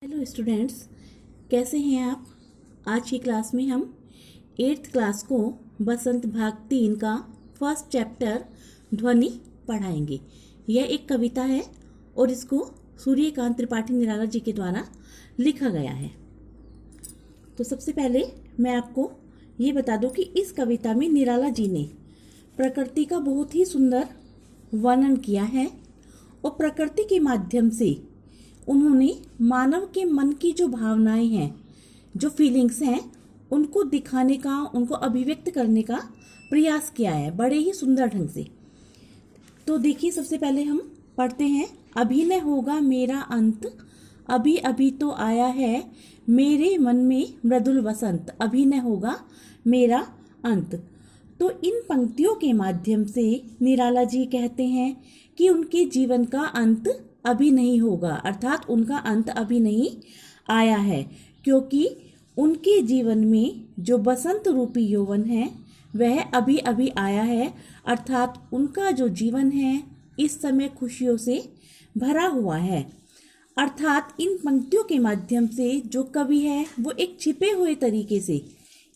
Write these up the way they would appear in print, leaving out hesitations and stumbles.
Hello students, कैसे हैं आप। आज की क्लास में हम 8th क्लास को बसंत भाग 3 का फर्स्ट चैप्टर ध्वनि पढ़ाएंगे। यह एक कविता है और इसको सूर्यकांत त्रिपाठी निराला जी के द्वारा लिखा गया है। तो सबसे पहले मैं आपको ये बता दूं कि इस कविता में निराला जी ने प्रकृति का बहुत ही सुंदर वर्णन किया है और प्रकृति के माध्यम से उन्होंने मानव के मन की जो भावनाएं हैं, जो फीलिंग्स हैं, उनको दिखाने का, उनको अभिव्यक्त करने का प्रयास किया है बड़े ही सुंदर ढंग से। तो देखिए, सबसे पहले हम पढ़ते हैं। अभी न होगा मेरा अंत, अभी अभी तो आया है मेरे मन में मृदुल वसंत, अभी न होगा मेरा अंत। तो इन पंक्तियों के माध्यम से निराला जी कहते हैं कि उनके जीवन का अंत अभी नहीं होगा, अर्थात उनका अंत अभी नहीं आया है, क्योंकि उनके जीवन में जो बसंत रूपी यौवन है वह अभी अभी आया है, अर्थात उनका जो जीवन है इस समय खुशियों से भरा हुआ है। अर्थात इन पंक्तियों के माध्यम से जो कवि है वो एक छिपे हुए तरीके से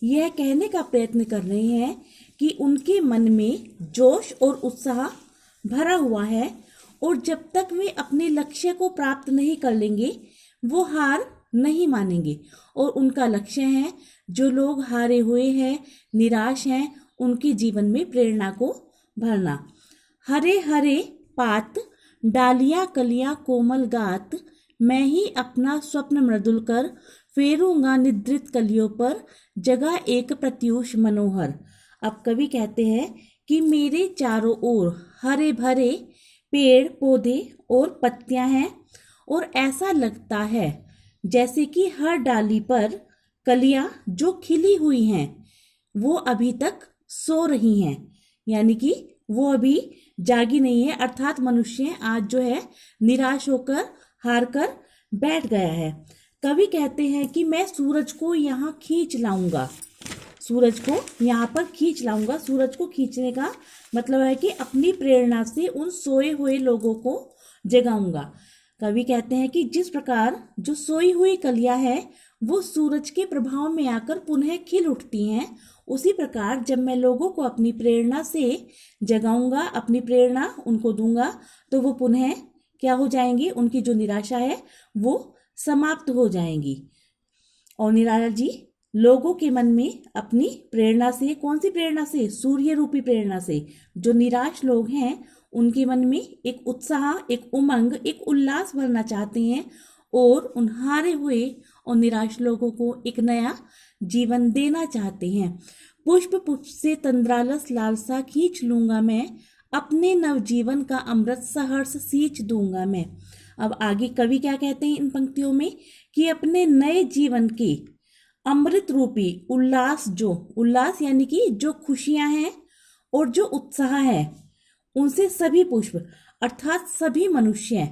यह कहने का प्रयत्न कर रहे हैं कि उनके मन में जोश और उत्साह भरा हुआ है और जब तक वे अपने लक्ष्य को प्राप्त नहीं कर लेंगे वो हार नहीं मानेंगे। और उनका लक्ष्य है, जो लोग हारे हुए हैं, निराश हैं, उनके जीवन में प्रेरणा को भरना। हरे हरे पात डालियां कलियां कोमल गात, मैं ही अपना स्वप्न मृदुल कर फेरूंगा निद्रित कलियों पर, जगह एक प्रत्यूष मनोहर। अब कवि कहते हैं कि मेरे चारों ओर हरे भरे पेड़ पौधे और पत्तियां हैं और ऐसा लगता है जैसे कि हर डाली पर कलियां जो खिली हुई हैं वो अभी तक सो रही हैं, यानी कि वो अभी जागी नहीं है। अर्थात मनुष्य आज जो है निराश होकर हार कर बैठ गया है। कवि कहते हैं कि मैं सूरज को यहाँ खींच लाऊंगा, सूरज को यहाँ पर खींच लाऊंगा। सूरज को खींचने का मतलब है कि अपनी प्रेरणा से उन सोए हुए लोगों को जगाऊंगा। कवि कहते हैं कि जिस प्रकार जो सोई हुई कलियां है वो सूरज के प्रभाव में आकर पुनः खिल उठती हैं, उसी प्रकार जब मैं लोगों को अपनी प्रेरणा से जगाऊंगा, अपनी प्रेरणा उनको दूंगा, तो वो पुनः क्या हो जाएंगी, उनकी जो निराशा है वो समाप्त हो जाएंगी। और निराला जी लोगों के मन में अपनी प्रेरणा से, कौन सी प्रेरणा से, सूर्य रूपी प्रेरणा से, जो निराश लोग हैं उनके मन में एक उत्साह, एक उमंग, एक उल्लास भरना चाहते हैं और उन हारे हुए और निराश लोगों को एक नया जीवन देना चाहते हैं। पुष्प पुष्प से तंद्रालस लालसा खींच लूंगा मैं, अपने नवजीवन का अमृत सहर्ष सींच दूंगा मैं। अब आगे कवि क्या कहते हैं इन पंक्तियों में कि अपने नए जीवन के अमृत रूपी उल्लास, जो उल्लास यानी कि जो खुशियां हैं और जो उत्साह है, उनसे सभी पुष्प अर्थात सभी मनुष्य,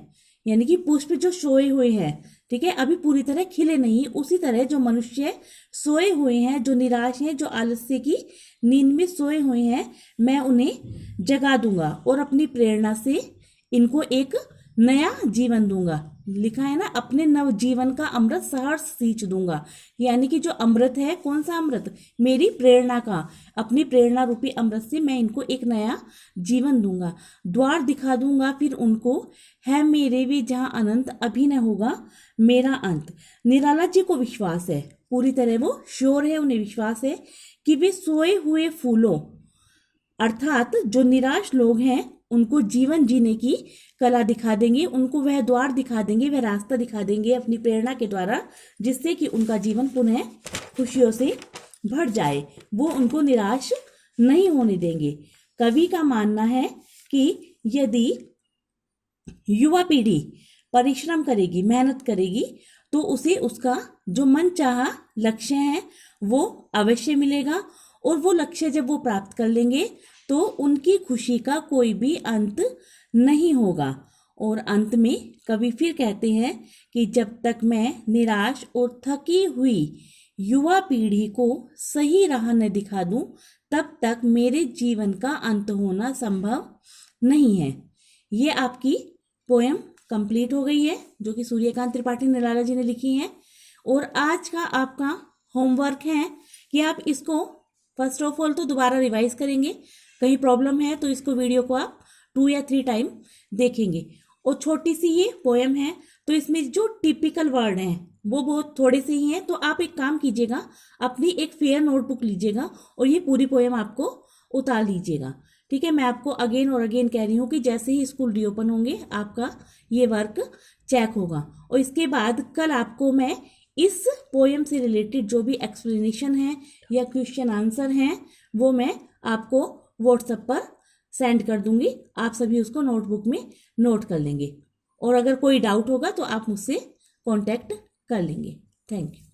यानी कि पुष्प जो सोए हुए हैं, ठीक है, अभी पूरी तरह खिले नहीं, उसी तरह जो मनुष्य सोए हुए हैं, जो निराश हैं, जो आलस्य की नींद में सोए हुए हैं, मैं उन्हें जगा दूंगा और अपनी प्रेरणा से इनको एक नया जीवन दूंगा। लिखा है ना, अपने नव जीवन का अमृत सहर्ष सींच दूंगा, यानी कि जो अमृत है, कौन सा अमृत, मेरी प्रेरणा का, अपनी प्रेरणा रूपी अमृत से मैं इनको एक नया जीवन दूंगा। द्वार दिखा दूंगा फिर उनको, है मेरे भी जहां अनंत, अभी न होगा मेरा अंत। निराला जी को विश्वास है, पूरी तरह वो श्योर है, उन्हें विश्वास है कि वे सोए हुए फूलों, अर्थात जो निराश लोग हैं उनको जीवन जीने की कला दिखा देंगे, उनको वह द्वार दिखा देंगे, वह रास्ता दिखा देंगे अपनी प्रेरणा के द्वारा, जिससे कि उनका जीवन पुनः खुशियों से भर जाए। वो उनको निराश नहीं होने देंगे। कवि का मानना है कि यदि युवा पीढ़ी परिश्रम करेगी, मेहनत करेगी, तो उसे उसका जो मनचाहा लक्ष्य है वो अवश्य मिलेगा और वो लक्ष्य जब वो प्राप्त कर लेंगे तो उनकी खुशी का कोई भी अंत नहीं होगा। और अंत में कवि फिर कहते हैं कि जब तक मैं निराश और थकी हुई युवा पीढ़ी को सही राह न दिखा दूं, तब तक मेरे जीवन का अंत होना संभव नहीं है। ये आपकी पोयम कंप्लीट हो गई है, जो कि सूर्यकांत त्रिपाठी निराला जी ने लिखी है। और आज का आपका होमवर्क है कि आप इसको फर्स्ट ऑफ ऑल तो दोबारा रिवाइज करेंगे, कहीं प्रॉब्लम है तो इसको वीडियो को आप 2 या 3 टाइम देखेंगे। और छोटी सी ये पोएम है, तो इसमें जो टिपिकल वर्ड हैं वो बहुत थोड़े से ही हैं। तो आप एक काम कीजिएगा, अपनी एक फेयर नोटबुक लीजिएगा और ये पूरी पोएम आपको उतार लीजिएगा। ठीक है, मैं आपको अगेन और अगेन कह रही हूँ कि जैसे ही स्कूल रीओपन होंगे आपका ये वर्क चेक होगा। और इसके बाद कल आपको मैं इस पोएम से रिलेटेड जो भी एक्सप्लेनेशन है या क्वेश्चन आंसर हैं वो मैं आपको व्हाट्सएप पर सेंड कर दूंगी। आप सभी उसको नोटबुक में नोट कर लेंगे और अगर कोई डाउट होगा तो आप मुझसे कांटेक्ट कर लेंगे। Thank you.